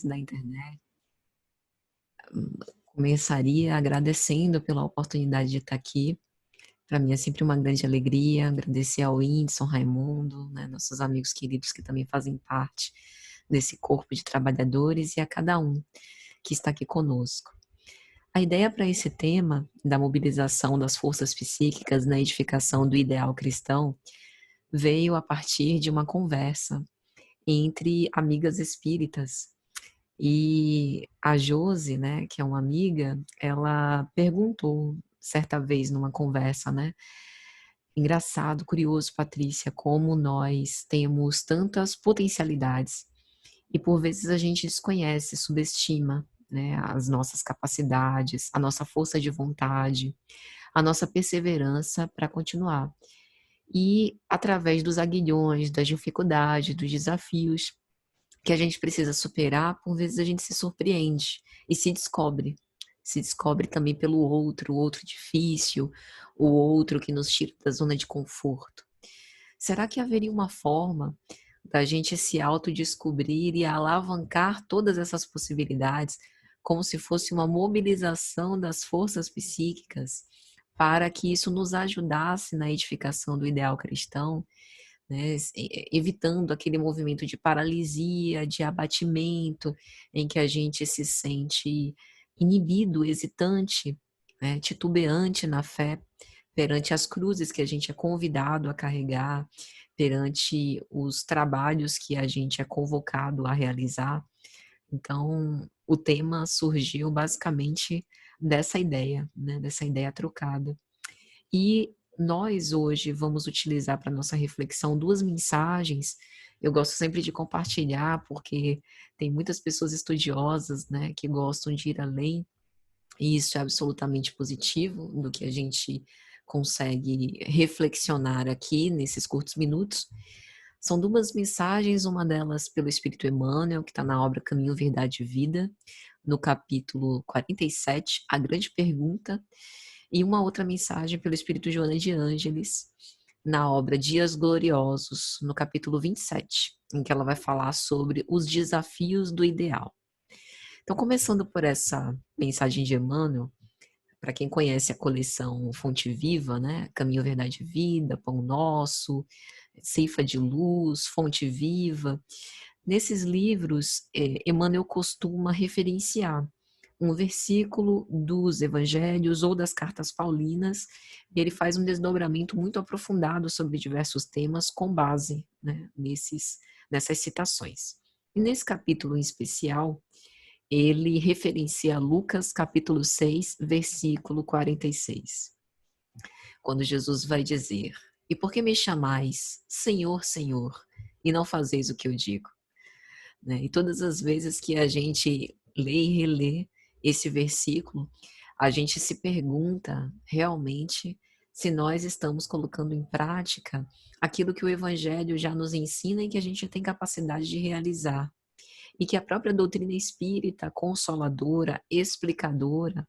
da internet, começaria agradecendo pela oportunidade de estar aqui. Para mim é sempre uma grande alegria agradecer ao Whindersson, Raimundo, né, nossos amigos queridos que também fazem parte desse corpo de trabalhadores e a cada um que está aqui conosco. A ideia para esse tema da mobilização das forças psíquicas na edificação do ideal cristão veio a partir de uma conversa entre amigas espíritas. E a Josi, né, que é uma amiga, ela perguntou certa vez numa conversa, né: "Engraçado, curioso, Patrícia, como nós temos tantas potencialidades e por vezes a gente desconhece, subestima, né, as nossas capacidades, a nossa força de vontade, a nossa perseverança para continuar. E através dos aguilhões, das dificuldades, dos desafios que a gente precisa superar, por vezes a gente se surpreende e se descobre. Se descobre também pelo outro, o outro difícil, o outro que nos tira da zona de conforto. Será que haveria uma forma da gente se autodescobrir e alavancar todas essas possibilidades, como se fosse uma mobilização das forças psíquicas, para que isso nos ajudasse na edificação do ideal cristão, né, evitando aquele movimento de paralisia, de abatimento, em que a gente se sente inibido, hesitante, né, titubeante na fé, perante as cruzes que a gente é convidado a carregar, perante os trabalhos que a gente é convocado a realizar. Então, o tema surgiu basicamente dessa ideia, né, dessa ideia trocada. E nós hoje vamos utilizar para nossa reflexão 2 mensagens. Eu gosto sempre de compartilhar, porque tem muitas pessoas estudiosas, né, que gostam de ir além, e isso é absolutamente positivo do que a gente consegue reflexionar aqui nesses curtos minutos. São 2 mensagens, uma delas pelo Espírito Emmanuel, que está na obra Caminho, Verdade e Vida, no capítulo 47, A Grande Pergunta, e uma outra mensagem pelo Espírito Joana de Ângeles, na obra Dias Gloriosos, no capítulo 27, em que ela vai falar sobre os desafios do ideal. Então, começando por essa mensagem de Emmanuel, para quem conhece a coleção Fonte Viva, né, Caminho, Verdade e Vida, Pão Nosso, Ceifa de Luz, Fonte Viva, nesses livros, Emmanuel costuma referenciar um versículo dos evangelhos ou das cartas paulinas, e ele faz um desdobramento muito aprofundado sobre diversos temas com base, né, nessas citações. E nesse capítulo em especial, ele referencia Lucas capítulo 6, versículo 46, quando Jesus vai dizer: "E por que me chamais Senhor, Senhor, e não fazeis o que eu digo?", né? E todas as vezes que a gente lê e relê esse versículo, a gente se pergunta realmente se nós estamos colocando em prática aquilo que o evangelho já nos ensina e que a gente tem capacidade de realizar. E que a própria doutrina espírita, consoladora, explicadora,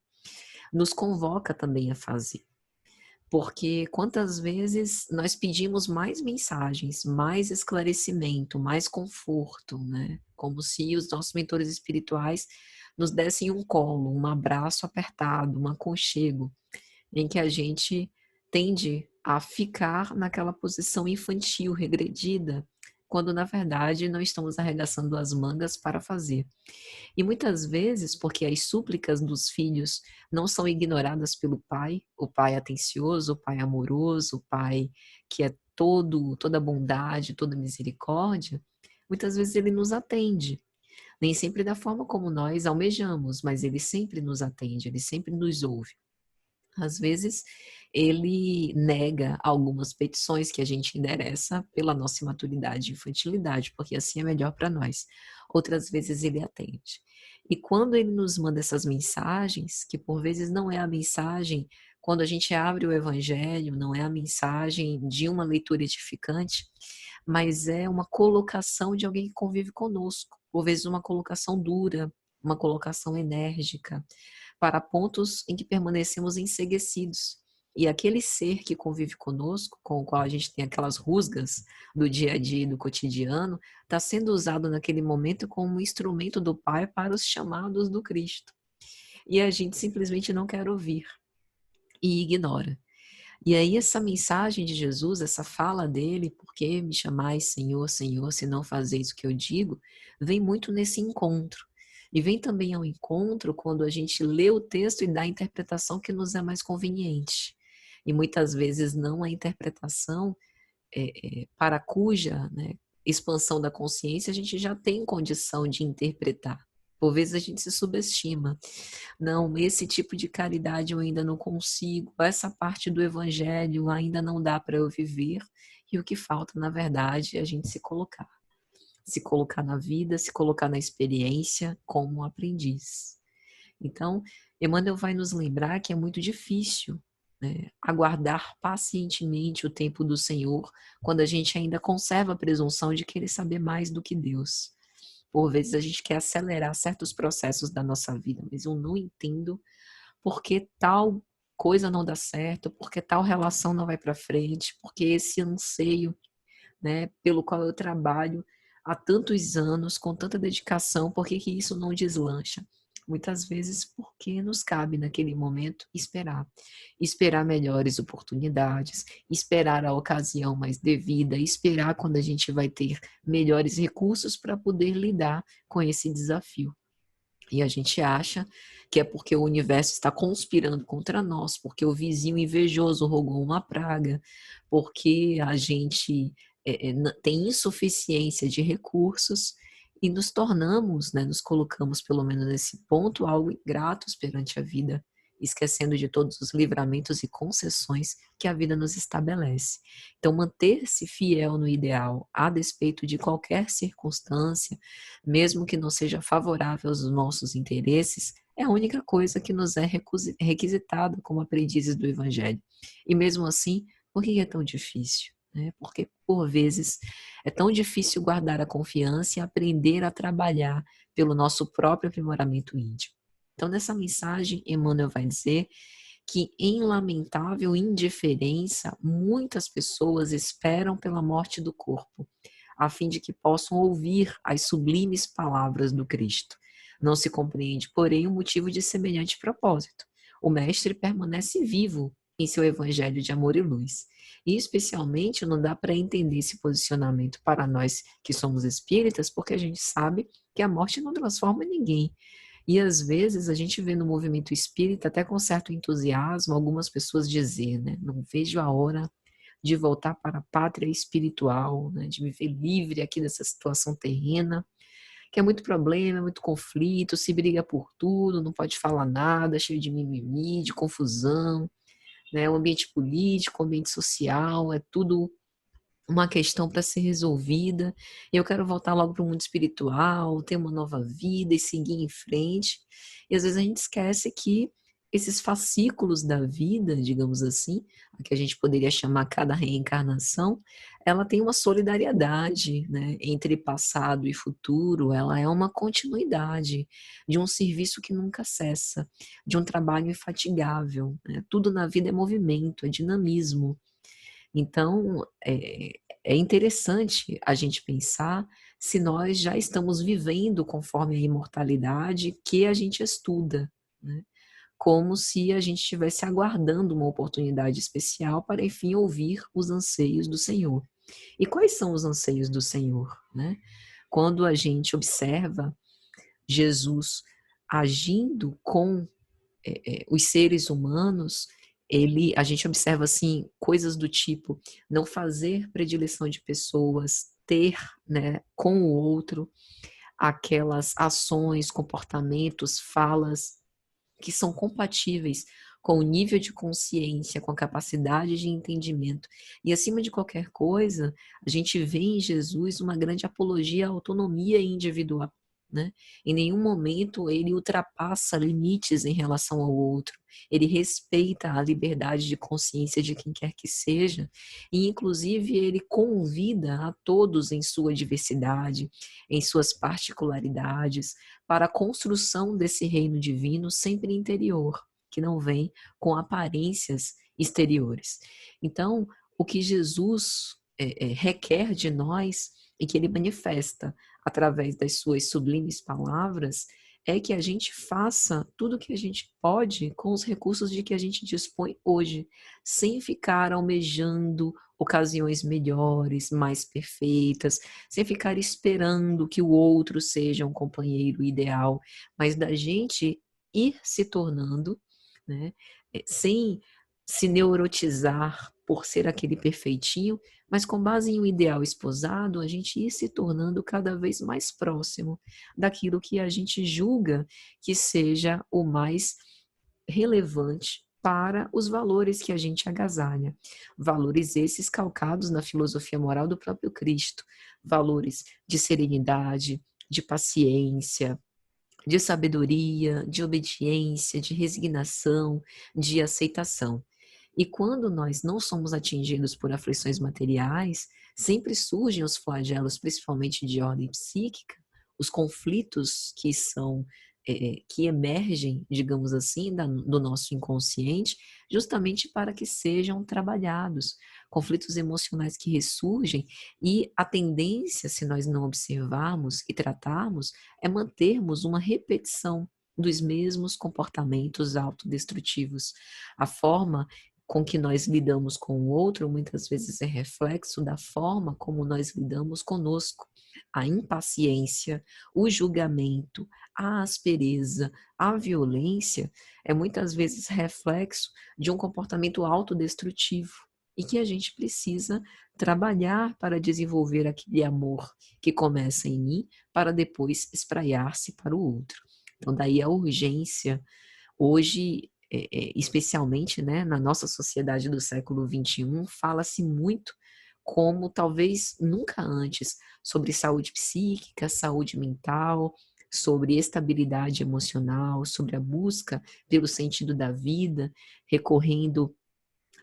nos convoca também a fazer. Porque quantas vezes nós pedimos mais mensagens, mais esclarecimento, mais conforto, né, como se os nossos mentores espirituais nos dessem um colo, um abraço apertado, um aconchego, em que a gente tende a ficar naquela posição infantil, regredida, quando na verdade não estamos arregaçando as mangas para fazer. E muitas vezes, porque as súplicas dos filhos não são ignoradas pelo pai, o pai atencioso, o pai amoroso, o pai que é toda bondade, toda misericórdia, muitas vezes ele nos atende. Nem sempre da forma como nós almejamos, mas ele sempre nos atende, ele sempre nos ouve. Às vezes, ele nega algumas petições que a gente endereça pela nossa imaturidade e infantilidade, porque assim é melhor para nós. Outras vezes ele atende. E quando ele nos manda essas mensagens, que por vezes não é a mensagem, quando a gente abre o evangelho, não é a mensagem de uma leitura edificante, mas é uma colocação de alguém que convive conosco, por vezes uma colocação dura, uma colocação enérgica, para pontos em que permanecemos enceguecidos E aquele ser que convive conosco, com o qual a gente tem aquelas rusgas do dia a dia e do cotidiano, está sendo usado naquele momento como instrumento do Pai para os chamados do Cristo. E a gente simplesmente não quer ouvir e ignora. E aí essa mensagem de Jesus, essa fala dele, por que me chamais Senhor, Senhor, se não fazeis o que eu digo, vem muito nesse encontro. E vem também ao encontro quando a gente lê o texto e dá a interpretação que nos é mais conveniente. E muitas vezes não a interpretação para cuja, né, expansão da consciência a gente já tem condição de interpretar. Por vezes a gente se subestima. Não, esse tipo de caridade eu ainda não consigo, essa parte do evangelho ainda não dá para eu viver, e o que falta, na verdade, é a gente se colocar. Se colocar na vida, se colocar na experiência como um aprendiz. Então, Emmanuel vai nos lembrar que é muito difícil, né, aguardar pacientemente o tempo do Senhor, quando a gente ainda conserva a presunção de querer saber mais do que Deus. Por vezes a gente quer acelerar certos processos da nossa vida, mas eu não entendo por que tal coisa não dá certo, porque tal relação não vai para frente, porque esse anseio, né, pelo qual eu trabalho há tantos anos, com tanta dedicação, por que que isso não deslancha? Muitas vezes porque nos cabe naquele momento esperar. Esperar melhores oportunidades, esperar a ocasião mais devida, esperar quando a gente vai ter melhores recursos para poder lidar com esse desafio. E a gente acha que é porque o universo está conspirando contra nós, porque o vizinho invejoso rogou uma praga, porque a gente tem insuficiência de recursos e nos tornamos, né, nos colocamos pelo menos nesse ponto, algo ingratos perante a vida, esquecendo de todos os livramentos e concessões que a vida nos estabelece. Então, manter-se fiel no ideal, a despeito de qualquer circunstância, mesmo que não seja favorável aos nossos interesses, é a única coisa que nos é requisitada como aprendizes do Evangelho. E mesmo assim, por que é tão difícil? Né? Porque, por vezes, é tão difícil guardar a confiança e aprender a trabalhar pelo nosso próprio aprimoramento íntimo. Então, nessa mensagem, Emmanuel vai dizer que, em lamentável indiferença, muitas pessoas esperam pela morte do corpo, a fim de que possam ouvir as sublimes palavras do Cristo. Não se compreende, porém, o motivo de semelhante propósito. O Mestre permanece vivo em seu evangelho de amor e luz. E, especialmente, não dá para entender esse posicionamento para nós que somos espíritas, porque a gente sabe que a morte não transforma ninguém. E, às vezes, a gente vê no movimento espírita, até com certo entusiasmo, algumas pessoas dizer, né, não vejo a hora de voltar para a pátria espiritual, né, de me ver livre aqui dessa situação terrena, que é muito problema, é muito conflito, se briga por tudo, não pode falar nada, cheio de mimimi, de confusão, né, o ambiente político, o ambiente social, é tudo uma questão para ser resolvida. Eu quero voltar logo para o mundo espiritual, ter uma nova vida e seguir em frente. E às vezes a gente esquece que esses fascículos da vida, digamos assim, a que a gente poderia chamar cada reencarnação, ela tem uma solidariedade, né, entre passado e futuro, ela é uma continuidade de um serviço que nunca cessa, de um trabalho infatigável, né? Tudo na vida é movimento, é dinamismo. Então, é interessante a gente pensar se nós já estamos vivendo conforme a imortalidade que a gente estuda, né, como se a gente estivesse aguardando uma oportunidade especial para, enfim, ouvir os anseios do Senhor. E quais são os anseios do Senhor, né? Quando a gente observa Jesus agindo com os seres humanos, a gente observa assim coisas do tipo não fazer predileção de pessoas, ter, né, com o outro aquelas ações, comportamentos, falas que são compatíveis com o nível de consciência, com a capacidade de entendimento. E, acima de qualquer coisa, a gente vê em Jesus uma grande apologia à autonomia individual, né? Em nenhum momento ele ultrapassa limites em relação ao outro. Ele respeita a liberdade de consciência de quem quer que seja e, inclusive, ele convida a todos em sua diversidade, em suas particularidades, para a construção desse reino divino sempre interior, que não vem com aparências exteriores. Então, o que Jesus requer de nós e que ele manifesta através das suas sublimes palavras é que a gente faça tudo o que a gente pode com os recursos de que a gente dispõe hoje, sem ficar almejando ocasiões melhores, mais perfeitas, sem ficar esperando que o outro seja um companheiro ideal, mas da gente ir se tornando, né, sem se neurotizar por ser aquele perfeitinho, mas com base em um ideal esposado, a gente ir se tornando cada vez mais próximo daquilo que a gente julga que seja o mais relevante para os valores que a gente agasalha. Valores esses calcados na filosofia moral do próprio Cristo. Valores de serenidade, de paciência, de sabedoria, de obediência, de resignação, de aceitação. E quando nós não somos atingidos por aflições materiais, sempre surgem os flagelos, principalmente de ordem psíquica, os conflitos que são que emergem, digamos assim, do nosso inconsciente, justamente para que sejam trabalhados, conflitos emocionais que ressurgem e a tendência, se nós não observarmos e tratarmos, é mantermos uma repetição dos mesmos comportamentos autodestrutivos. A forma com que nós lidamos com o outro muitas vezes é reflexo da forma como nós lidamos conosco. A impaciência, o julgamento, a aspereza, a violência é muitas vezes reflexo de um comportamento autodestrutivo e que a gente precisa trabalhar para desenvolver aquele amor que começa em mim para depois espraiar-se para o outro. Então, daí a urgência. Hoje, especialmente, né, na nossa sociedade do século XXI, fala-se muito, como talvez nunca antes, sobre saúde psíquica, saúde mental, sobre estabilidade emocional, sobre a busca pelo sentido da vida, recorrendo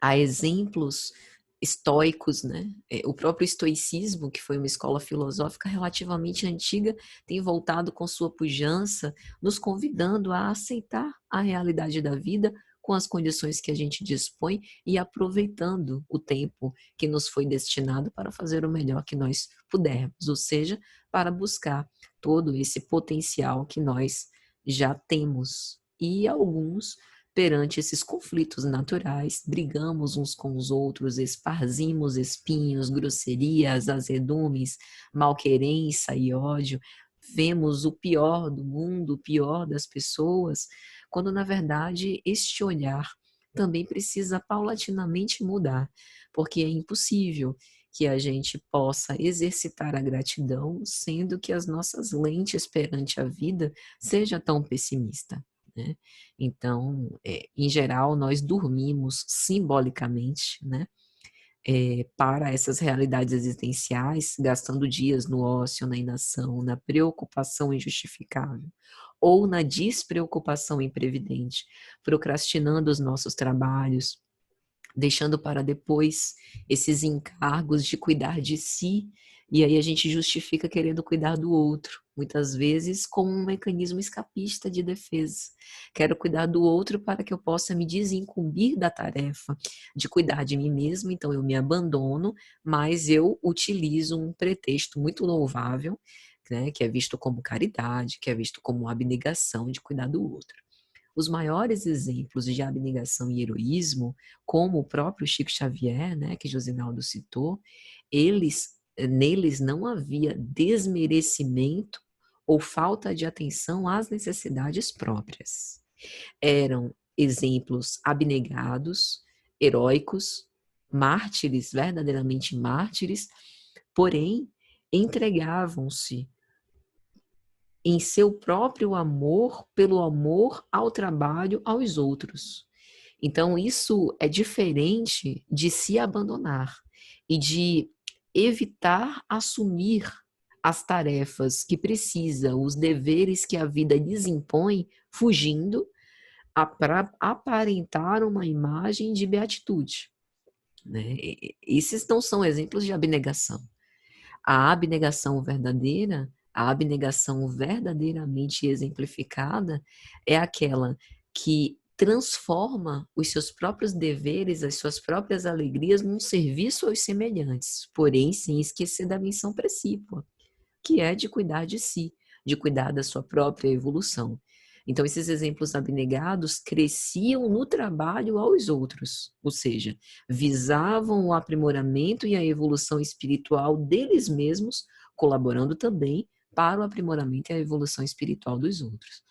a exemplos estoicos, né? O próprio estoicismo, que foi uma escola filosófica relativamente antiga, tem voltado com sua pujança, nos convidando a aceitar a realidade da vida com as condições que a gente dispõe e aproveitando o tempo que nos foi destinado para fazer o melhor que nós pudermos, ou seja, para buscar todo esse potencial que nós já temos. E alguns perante esses conflitos naturais, brigamos uns com os outros, esparzimos espinhos, grosserias, azedumes, malquerença e ódio, vemos o pior do mundo, o pior das pessoas, quando na verdade este olhar também precisa paulatinamente mudar, porque é impossível que a gente possa exercitar a gratidão, sendo que as nossas lentes perante a vida seja tão pessimista, né? Então, em geral, nós dormimos simbolicamente, né, para essas realidades existenciais, gastando dias no ócio, na inação, na preocupação injustificável, ou na despreocupação imprevidente, procrastinando os nossos trabalhos, deixando para depois esses encargos de cuidar de si, e aí a gente justifica querendo cuidar do outro, muitas vezes como um mecanismo escapista de defesa. Quero cuidar do outro para que eu possa me desincumbir da tarefa de cuidar de mim mesmo, então eu me abandono, mas eu utilizo um pretexto muito louvável, né, que é visto como caridade, que é visto como abnegação de cuidar do outro. Os maiores exemplos de abnegação e heroísmo, como o próprio Chico Xavier, né, que Josinaldo citou, neles não havia desmerecimento ou falta de atenção às necessidades próprias. Eram exemplos abnegados, heróicos, mártires, verdadeiramente mártires, porém entregavam-se em seu próprio amor, pelo amor ao trabalho aos outros. Então, isso é diferente de se abandonar e de evitar assumir as tarefas que precisa, os deveres que a vida lhes impõe, fugindo para aparentar uma imagem de beatitude, né? Esses não são exemplos de abnegação. A abnegação verdadeira, a abnegação verdadeiramente exemplificada, é aquela que transforma os seus próprios deveres, as suas próprias alegrias num serviço aos semelhantes, porém sem esquecer da missão precípua, que é de cuidar de si, de cuidar da sua própria evolução. Então, esses exemplos abnegados cresciam no trabalho aos outros, ou seja, visavam o aprimoramento e a evolução espiritual deles mesmos, colaborando também para o aprimoramento e a evolução espiritual dos outros.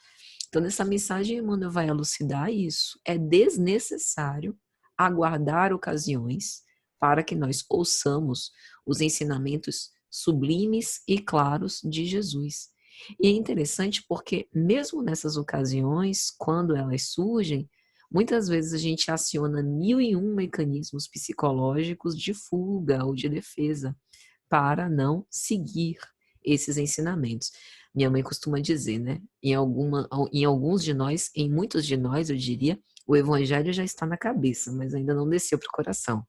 Então, nessa mensagem, Emmanuel vai elucidar isso. É desnecessário aguardar ocasiões para que nós ouçamos os ensinamentos sublimes e claros de Jesus. E é interessante porque, mesmo nessas ocasiões, quando elas surgem, muitas vezes a gente aciona 1001 mecanismos psicológicos de fuga ou de defesa para não seguir esses ensinamentos. Minha mãe costuma dizer, né? Em alguns de nós, em muitos de nós, eu diria, o evangelho já está na cabeça, mas ainda não desceu para o coração.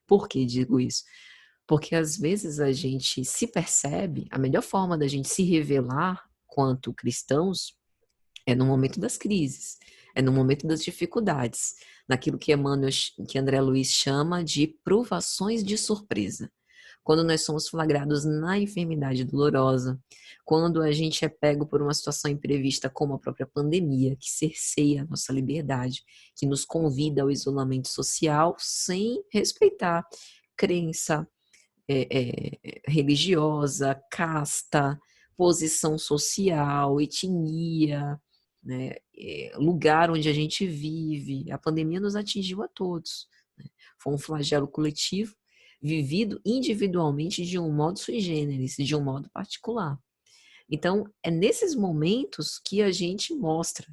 Por que digo isso? Porque às vezes a gente se percebe, a melhor forma da gente se revelar quanto cristãos é no momento das crises, é no momento das dificuldades, naquilo que André Luiz chama de provações de surpresa. Quando nós somos flagrados na enfermidade dolorosa, quando a gente é pego por uma situação imprevista como a própria pandemia, que cerceia a nossa liberdade, que nos convida ao isolamento social sem respeitar crença, religiosa, casta, posição social, etnia, né, lugar onde a gente vive. A pandemia nos atingiu a todos, né? Foi um flagelo coletivo, vivido individualmente de um modo sui generis, de um modo particular. Então, é nesses momentos que a gente mostra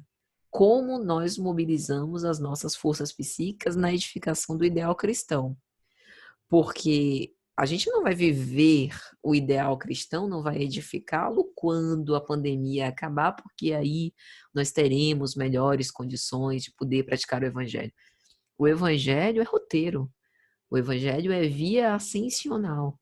como nós mobilizamos as nossas forças psíquicas na edificação do ideal cristão. Porque a gente não vai viver o ideal cristão, não vai edificá-lo quando a pandemia acabar, porque aí nós teremos melhores condições de poder praticar o evangelho. O evangelho é roteiro, o evangelho é via ascensional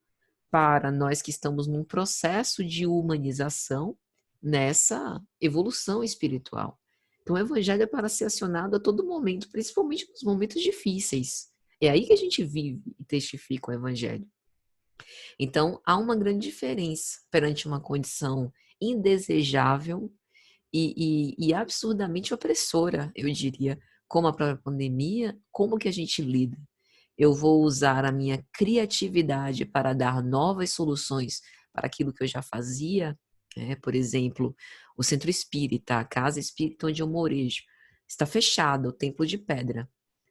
para nós que estamos num processo de humanização nessa evolução espiritual. Então, o evangelho é para ser acionado a todo momento, principalmente nos momentos difíceis. É aí que a gente vive e testifica o evangelho. Então, há uma grande diferença perante uma condição indesejável e absurdamente opressora, eu diria, como a própria pandemia, como que a gente lida? Eu vou usar a minha criatividade para dar novas soluções para aquilo que eu já fazia, né? Por exemplo, o centro espírita, a casa espírita onde eu morejo, está fechada, o templo de pedra,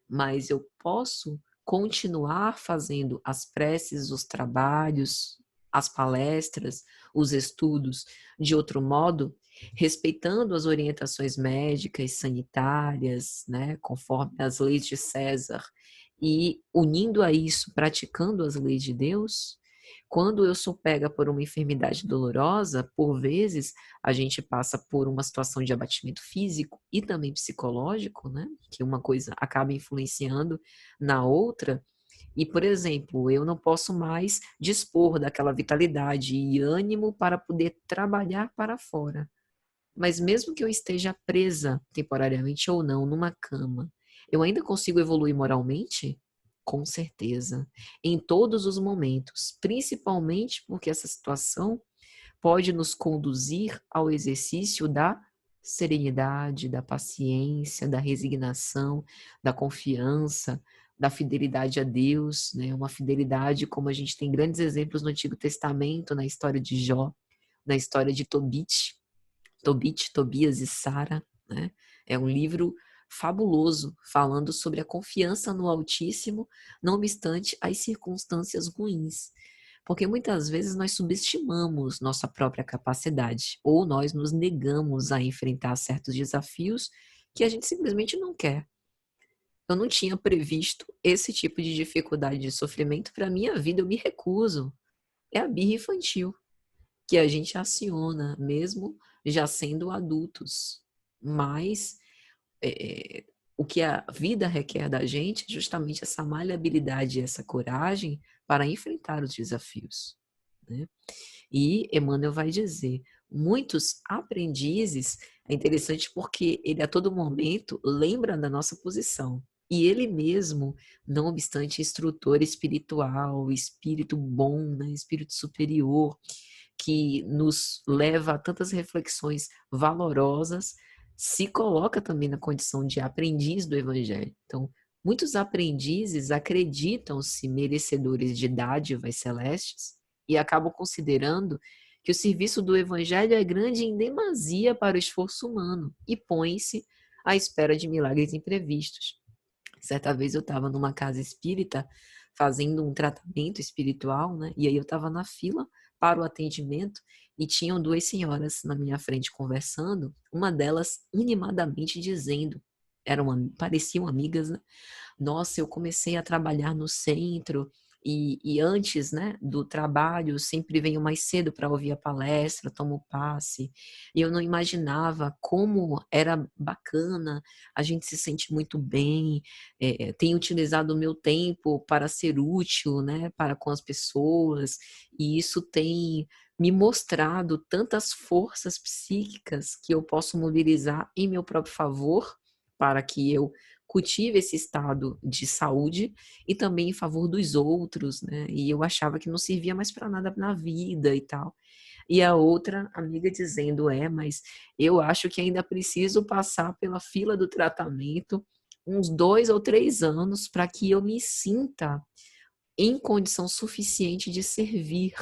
mas eu posso continuar fazendo as preces, os trabalhos, as palestras, os estudos de outro modo, respeitando as orientações médicas, sanitárias, né, conforme as leis de César, e unindo a isso, praticando as leis de Deus. Quando eu sou pega por uma enfermidade dolorosa, por vezes a gente passa por uma situação de abatimento físico e também psicológico, né? Que uma coisa acaba influenciando na outra. E, por exemplo, eu não posso mais dispor daquela vitalidade e ânimo para poder trabalhar para fora. Mas mesmo que eu esteja presa, temporariamente ou não, numa cama, eu ainda consigo evoluir moralmente? Com certeza. Em todos os momentos, principalmente porque essa situação pode nos conduzir ao exercício da serenidade, da paciência, da resignação, da confiança, da fidelidade a Deus, né? Uma fidelidade como a gente tem grandes exemplos no Antigo Testamento, na história de Jó, na história de Tobit, Tobias e Sara, né? É um livro fabuloso, falando sobre a confiança no Altíssimo, não obstante as circunstâncias ruins. Porque muitas vezes nós subestimamos nossa própria capacidade, ou nós nos negamos a enfrentar certos desafios que a gente simplesmente não quer. Eu não tinha previsto esse tipo de dificuldade de sofrimento para a minha vida, eu me recuso. É a birra infantil que a gente aciona, mesmo já sendo adultos. Mas o que a vida requer da gente é justamente essa maleabilidade, essa coragem para enfrentar os desafios. né? E Emmanuel vai dizer, muitos aprendizes, é interessante porque ele a todo momento lembra da nossa posição. E ele mesmo, não obstante instrutor espiritual, espírito bom, né, espírito superior, que nos leva a tantas reflexões valorosas, se coloca também na condição de aprendiz do Evangelho. Então, muitos aprendizes acreditam-se merecedores de dádivas celestes e acabam considerando que o serviço do Evangelho é grande em demasia para o esforço humano e põe-se à espera de milagres imprevistos. Certa vez eu estava numa casa espírita fazendo um tratamento espiritual, né? E aí eu estava na fila para o atendimento e tinham duas senhoras na minha frente conversando, uma delas animadamente dizendo, pareciam amigas, né? Nossa, eu comecei a trabalhar no centro e antes, né, do trabalho, sempre venho mais cedo para ouvir a palestra, tomo passe, e eu não imaginava como era bacana, a gente se sente muito bem, tenho utilizado o meu tempo para ser útil, né, para com as pessoas, e isso tem me mostrado tantas forças psíquicas que eu posso mobilizar em meu próprio favor, para que eu cultive esse estado de saúde e também em favor dos outros, né? E eu achava que não servia mais para nada na vida e tal. E a outra amiga dizendo, mas eu acho que ainda preciso passar pela fila do tratamento uns 2 ou 3 anos para que eu me sinta em condição suficiente de servir,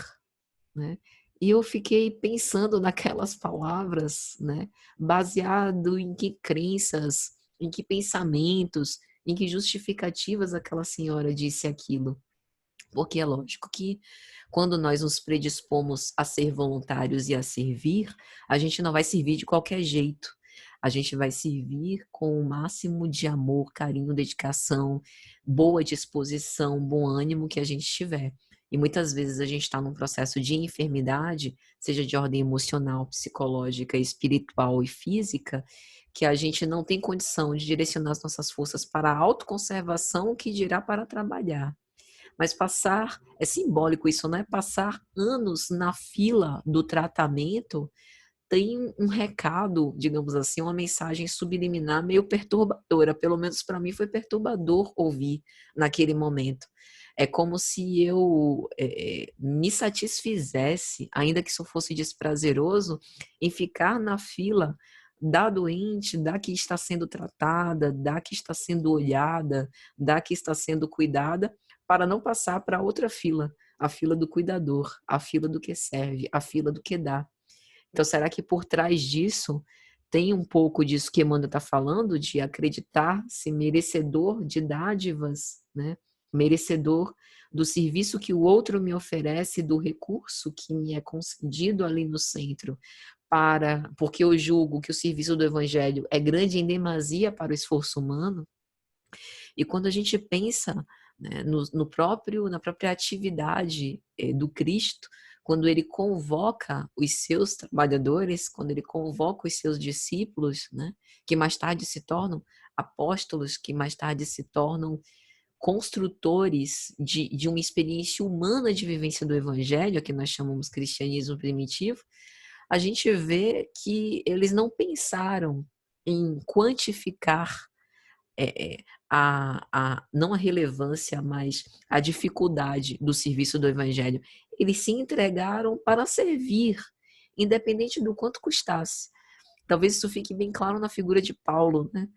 né? E eu fiquei pensando naquelas palavras, né? Baseado em que crenças, em que pensamentos, em que justificativas aquela senhora disse aquilo. Porque é lógico que quando nós nos predispomos a ser voluntários e a servir, a gente não vai servir de qualquer jeito. A gente vai servir com o máximo de amor, carinho, dedicação, boa disposição, bom ânimo que a gente tiver. E muitas vezes a gente está num processo de enfermidade, seja de ordem emocional, psicológica, espiritual e física, que a gente não tem condição de direcionar as nossas forças para a autoconservação, que dirá para trabalhar. Mas é simbólico isso, né? Passar anos na fila do tratamento tem um recado, digamos assim, uma mensagem subliminar meio perturbadora. Pelo menos para mim foi perturbador ouvir naquele momento. É como se eu me satisfizesse, ainda que isso fosse desprazeroso, em ficar na fila da doente, da que está sendo tratada, da que está sendo olhada, da que está sendo cuidada, para não passar para outra fila, a fila do cuidador, a fila do que serve, a fila do que dá. Então, será que por trás disso tem um pouco disso que Emmanuel está falando, de acreditar-se merecedor de dádivas, né? Merecedor do serviço que o outro me oferece, do recurso que me é concedido ali no centro, porque eu julgo que o serviço do Evangelho é grande em demasia para o esforço humano? E quando a gente pensa, né, na própria atividade do Cristo, quando ele convoca os seus trabalhadores, quando ele convoca os seus discípulos, né, que mais tarde se tornam apóstolos, que mais tarde se tornam construtores de uma experiência humana de vivência do Evangelho, que nós chamamos cristianismo primitivo, a gente vê que eles não pensaram em quantificar é, é, não a relevância, mas a dificuldade do serviço do Evangelho. Eles se entregaram para servir, independente do quanto custasse. Talvez isso fique bem claro na figura de Paulo, né?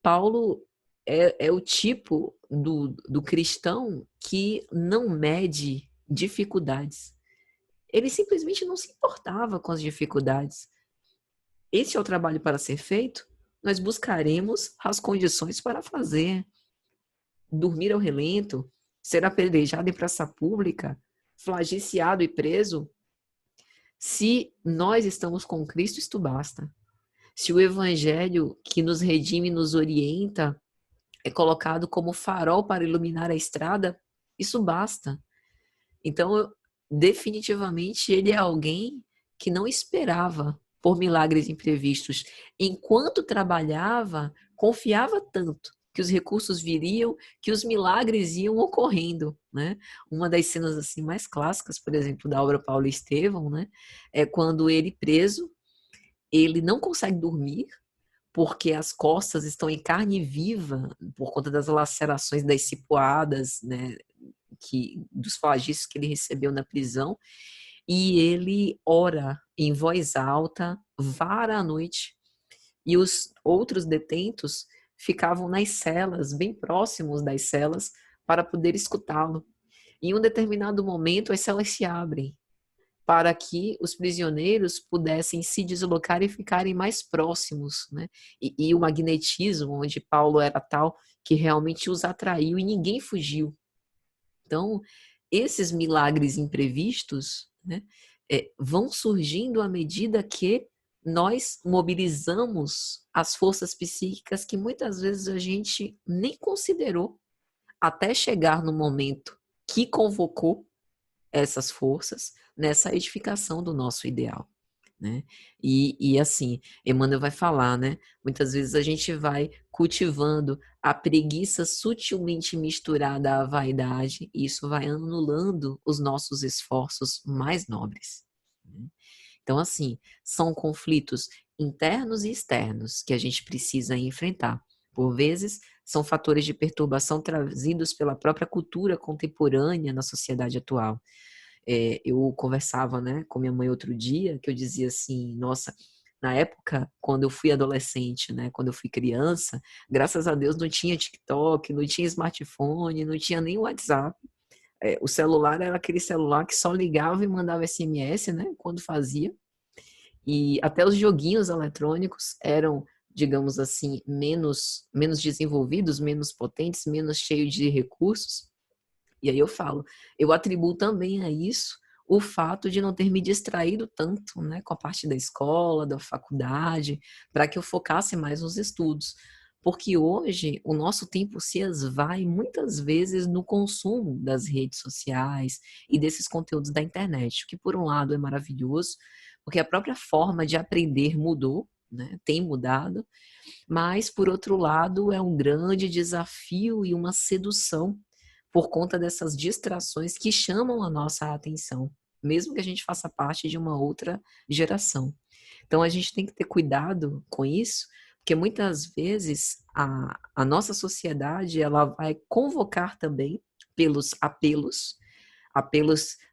Paulo é o tipo do cristão que não mede dificuldades. Ele simplesmente não se importava com as dificuldades. Esse é o trabalho para ser feito, nós buscaremos as condições para fazer. Dormir ao relento, ser apedrejado em praça pública, flagiciado e preso. Se nós estamos com Cristo, isto basta. Se o Evangelho que nos redime e nos orienta é colocado como farol para iluminar a estrada, isso basta. Então, definitivamente, ele é alguém que não esperava por milagres imprevistos. Enquanto trabalhava, confiava tanto que os recursos viriam, que os milagres iam ocorrendo, né? Uma das cenas assim mais clássicas, por exemplo, da obra Paulo e Estevão, né, é quando ele preso, ele não consegue dormir porque as costas estão em carne viva por conta das lacerações das cipuadas, né, dos flagiços que ele recebeu na prisão, e ele ora em voz alta, vara à noite, e os outros detentos ficavam nas celas, bem próximos das celas, para poder escutá-lo. Em um determinado momento, as celas se abrem para que os prisioneiros pudessem se deslocar e ficarem mais próximos, né? E o magnetismo, onde Paulo era tal, que realmente os atraiu e ninguém fugiu. Então, esses milagres imprevistos, né, vão surgindo à medida que nós mobilizamos as forças psíquicas que muitas vezes a gente nem considerou, até chegar no momento que convocou essas forças nessa edificação do nosso ideal, né? E assim, Emmanuel vai falar, né? Muitas vezes a gente vai cultivando a preguiça sutilmente misturada à vaidade, e isso vai anulando os nossos esforços mais nobres, né? Então, assim, são conflitos internos e externos que a gente precisa enfrentar. Por vezes, são fatores de perturbação trazidos pela própria cultura contemporânea na sociedade atual. Eu conversava, né, com minha mãe outro dia, que eu dizia assim, nossa, na época, quando eu fui adolescente, né, quando eu fui criança, graças a Deus não tinha TikTok, não tinha smartphone, não tinha nem WhatsApp. O celular era aquele celular que só ligava e mandava SMS, né, quando fazia. E até os joguinhos eletrônicos eram, digamos assim, menos desenvolvidos, menos potentes, menos cheios de recursos. E aí eu falo, eu atribuo também a isso o fato de não ter me distraído tanto, né, com a parte da escola, da faculdade, para que eu focasse mais nos estudos. Porque hoje o nosso tempo se esvai muitas vezes no consumo das redes sociais e desses conteúdos da internet, o que por um lado é maravilhoso, porque a própria forma de aprender mudou, né, tem mudado, mas por outro lado é um grande desafio e uma sedução por conta dessas distrações que chamam a nossa atenção, mesmo que a gente faça parte de uma outra geração. Então a gente tem que ter cuidado com isso, porque muitas vezes a nossa sociedade ela vai convocar também pelos apelos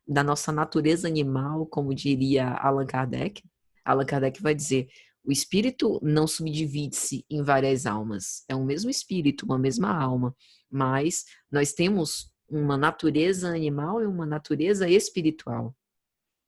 da nossa natureza animal, como diria Allan Kardec. Allan Kardec vai dizer: o espírito não subdivide-se em várias almas, é um mesmo espírito, uma mesma alma, mas nós temos uma natureza animal e uma natureza espiritual.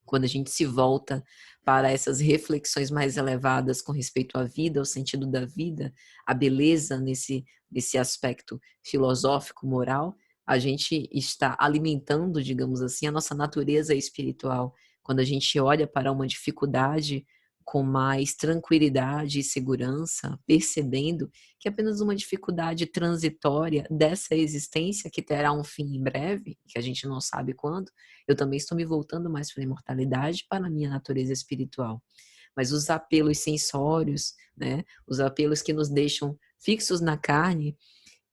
Quando a gente se volta para essas reflexões mais elevadas com respeito à vida, ao sentido da vida, a beleza nesse aspecto filosófico, moral, a gente está alimentando, digamos assim, a nossa natureza espiritual. Quando a gente olha para uma dificuldade com mais tranquilidade e segurança, percebendo que é apenas uma dificuldade transitória dessa existência que terá um fim em breve, que a gente não sabe quando, eu também estou me voltando mais para a imortalidade, para a minha natureza espiritual. Mas os apelos sensórios, né, os apelos que nos deixam fixos na carne,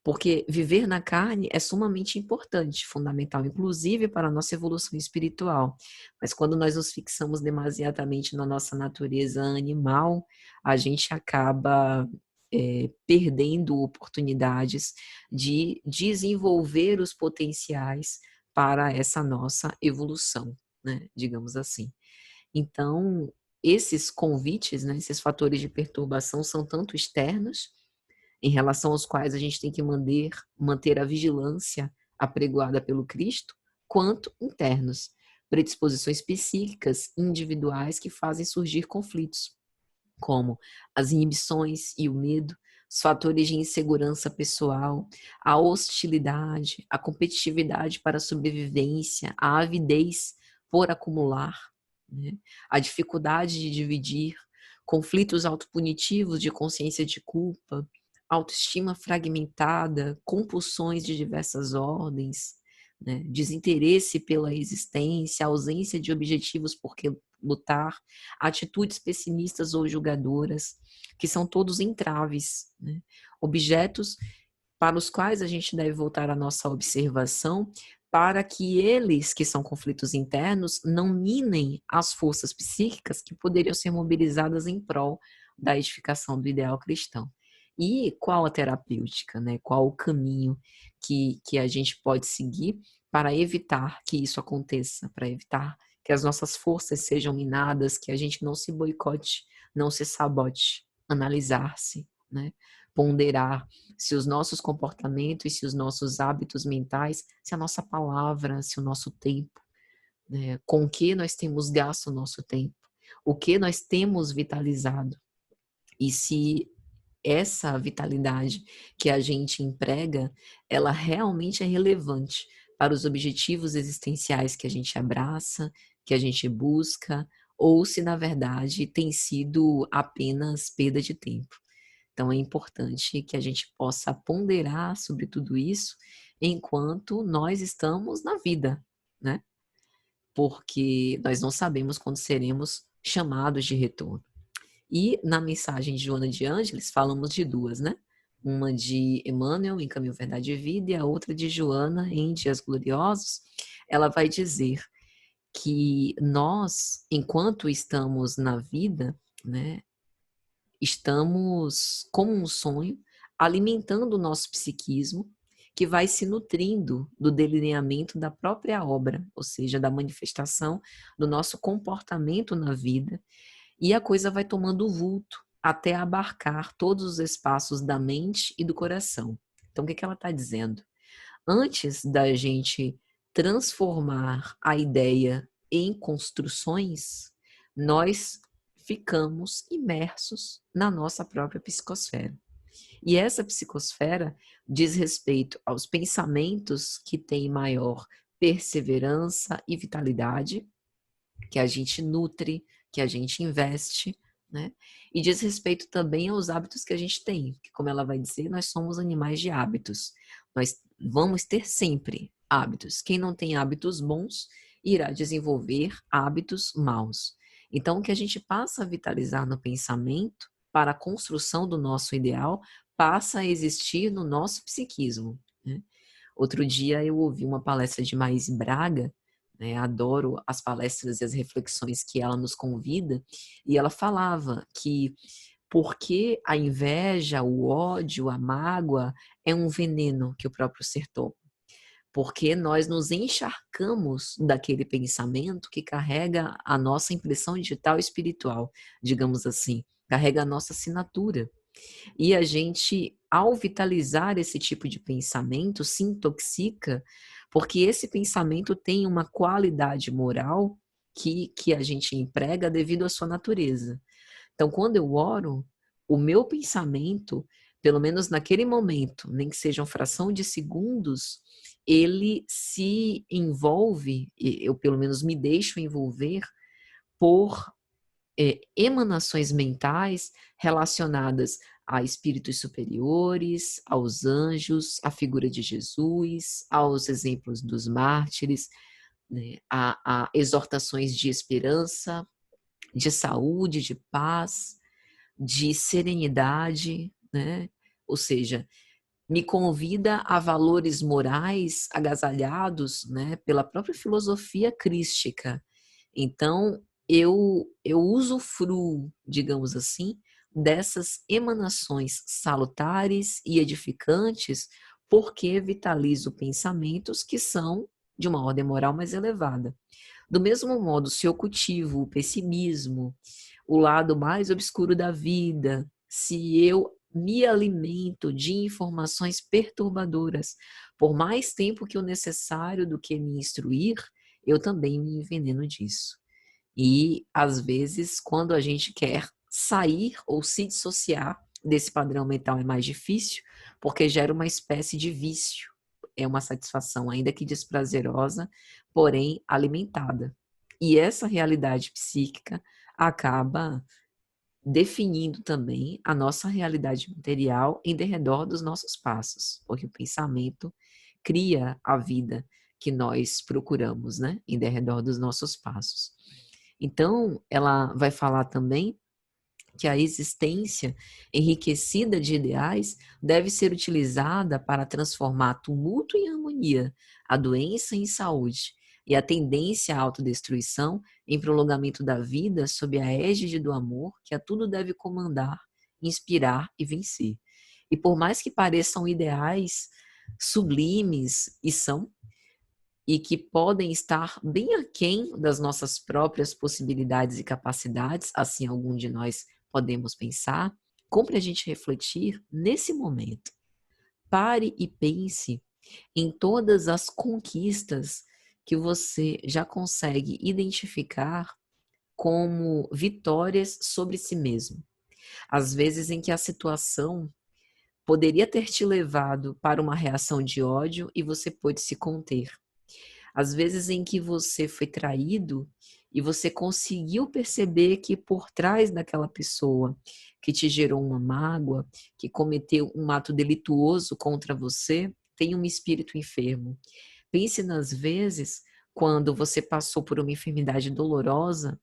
porque viver na carne é sumamente importante, fundamental, inclusive para a nossa evolução espiritual. Mas quando nós nos fixamos demasiadamente na nossa natureza animal, a gente acaba perdendo oportunidades de desenvolver os potenciais para essa nossa evolução, né? Digamos assim. Então, esses convites, né, esses fatores de perturbação são tanto externos, em relação aos quais a gente tem que manter a vigilância apregoada pelo Cristo, quanto internos, predisposições psíquicas individuais que fazem surgir conflitos, como as inibições e o medo, os fatores de insegurança pessoal, a hostilidade, a competitividade para a sobrevivência, a avidez por acumular, né? A dificuldade de dividir, conflitos autopunitivos de consciência de culpa, autoestima fragmentada, compulsões de diversas ordens, né? Desinteresse pela existência, ausência de objetivos por que lutar, atitudes pessimistas ou julgadoras, que são todos entraves, né? Objetos para os quais a gente deve voltar a nossa observação, para que eles, que são conflitos internos, não minem as forças psíquicas que poderiam ser mobilizadas em prol da edificação do ideal cristão. E qual a terapêutica, né? Qual o caminho que a gente pode seguir para evitar que isso aconteça, para evitar que as nossas forças sejam minadas, que a gente não se boicote, não se sabote, analisar-se, né? Ponderar se os nossos comportamentos, se os nossos hábitos mentais, se a nossa palavra, se o nosso tempo, né? Com o que nós temos gasto o nosso tempo, o que nós temos vitalizado. E se essa vitalidade que a gente emprega, ela realmente é relevante para os objetivos existenciais que a gente abraça, que a gente busca, ou se na verdade tem sido apenas perda de tempo. Então é importante que a gente possa ponderar sobre tudo isso enquanto nós estamos na vida, né? Porque nós não sabemos quando seremos chamados de retorno. E na mensagem de Joana de Ângeles falamos de duas, né? Uma de Emmanuel em Caminho, Verdade e Vida e a outra de Joana em Dias Gloriosos. Ela vai dizer que nós, enquanto estamos na vida, né, estamos, como um sonho, alimentando o nosso psiquismo, que vai se nutrindo do delineamento da própria obra, ou seja, da manifestação do nosso comportamento na vida, e a coisa vai tomando vulto até abarcar todos os espaços da mente e do coração. Então, o que ela está dizendo? Antes da gente transformar a ideia em construções, nós ficamos imersos na nossa própria psicosfera. E essa psicosfera diz respeito aos pensamentos que têm maior perseverança e vitalidade, que a gente nutre, que a gente investe, né? E diz respeito também aos hábitos que a gente tem, que como ela vai dizer, nós somos animais de hábitos. Nós vamos ter sempre hábitos. Quem não tem hábitos bons irá desenvolver hábitos maus. Então, o que a gente passa a vitalizar no pensamento para a construção do nosso ideal passa a existir no nosso psiquismo, né? Outro dia eu ouvi uma palestra de Maíse Braga, né, adoro as palestras e as reflexões que ela nos convida, e ela falava que porque a inveja, o ódio, a mágoa é um veneno que o próprio ser toma. Porque nós nos encharcamos daquele pensamento que carrega a nossa impressão digital e espiritual, digamos assim, carrega a nossa assinatura. E a gente, ao vitalizar esse tipo de pensamento, se intoxica, porque esse pensamento tem uma qualidade moral que a gente emprega devido à sua natureza. Então, quando eu oro, o meu pensamento, pelo menos naquele momento, nem que seja uma fração de segundos, ele se envolve, eu pelo menos me deixo envolver por emanações mentais relacionadas a espíritos superiores, aos anjos, à figura de Jesus, aos exemplos dos mártires, né, a exortações de esperança, de saúde, de paz, de serenidade, né? Ou seja, me convida a valores morais agasalhados, né, pela própria filosofia crística. Então, eu usufruo, digamos assim, dessas emanações salutares e edificantes, porque vitalizo pensamentos que são de uma ordem moral mais elevada. Do mesmo modo, se eu cultivo o pessimismo, o lado mais obscuro da vida, se eu me alimento de informações perturbadoras por mais tempo que o necessário do que me instruir, eu também me enveneno disso. E, às vezes, quando a gente quer sair ou se dissociar desse padrão mental é mais difícil, porque gera uma espécie de vício. É uma satisfação, ainda que desprazerosa, porém alimentada. E essa realidade psíquica acaba definindo também a nossa realidade material em derredor dos nossos passos, porque o pensamento cria a vida que nós procuramos, né, em derredor dos nossos passos. Então, ela vai falar também que a existência enriquecida de ideais deve ser utilizada para transformar tumulto em harmonia, a doença em saúde e a tendência à autodestruição em prolongamento da vida sob a égide do amor que a tudo deve comandar, inspirar e vencer. E por mais que pareçam ideais sublimes, e são, e que podem estar bem aquém das nossas próprias possibilidades e capacidades, assim algum de nós podemos pensar, compre a gente refletir nesse momento. Pare e pense em todas as conquistas que você já consegue identificar como vitórias sobre si mesmo. Às vezes em que a situação poderia ter te levado para uma reação de ódio e você pôde se conter. Às vezes em que você foi traído e você conseguiu perceber que por trás daquela pessoa que te gerou uma mágoa, que cometeu um ato delituoso contra você, tem um espírito enfermo. Pense nas vezes quando você passou por uma enfermidade dolorosa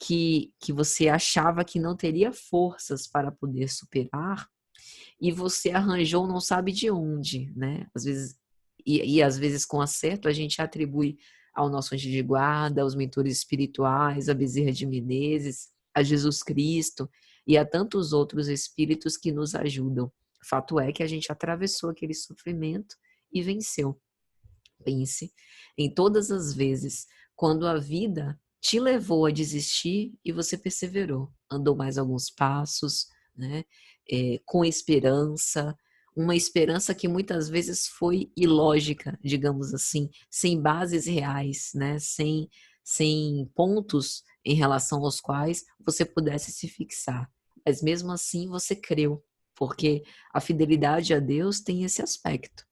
que você achava que não teria forças para poder superar e você arranjou não sabe de onde, né? Às vezes, e às vezes com acerto a gente atribui ao nosso anjo de guarda, aos mentores espirituais, a Bezerra de Menezes, a Jesus Cristo e a tantos outros espíritos que nos ajudam. Fato é que a gente atravessou aquele sofrimento e venceu. Pense em todas as vezes quando a vida te levou a desistir e você perseverou, andou mais alguns passos, né? Com esperança, uma esperança que muitas vezes foi ilógica, digamos assim, sem bases reais, né? Sem pontos em relação aos quais você pudesse se fixar. Mas mesmo assim você creu, porque a fidelidade a Deus tem esse aspecto.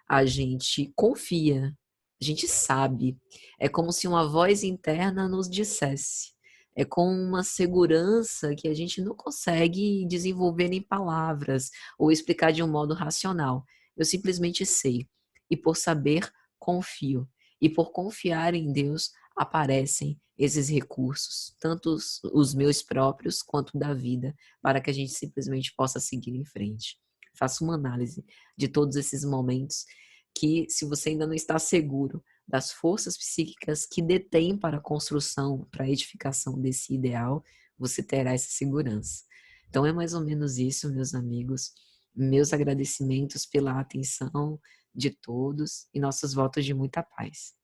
A gente confia, a gente sabe. É como se uma voz interna nos dissesse. É com uma segurança que a gente não consegue desenvolver em palavras ou explicar de um modo racional. Eu simplesmente sei. E por saber, confio. E por confiar em Deus, aparecem esses recursos, tanto os meus próprios quanto da vida, para que a gente simplesmente possa seguir em frente. Faça uma análise de todos esses momentos que, se você ainda não está seguro das forças psíquicas que detém para a construção, para a edificação desse ideal, você terá essa segurança. Então é mais ou menos isso, meus amigos. Meus agradecimentos pela atenção de todos e nossos votos de muita paz.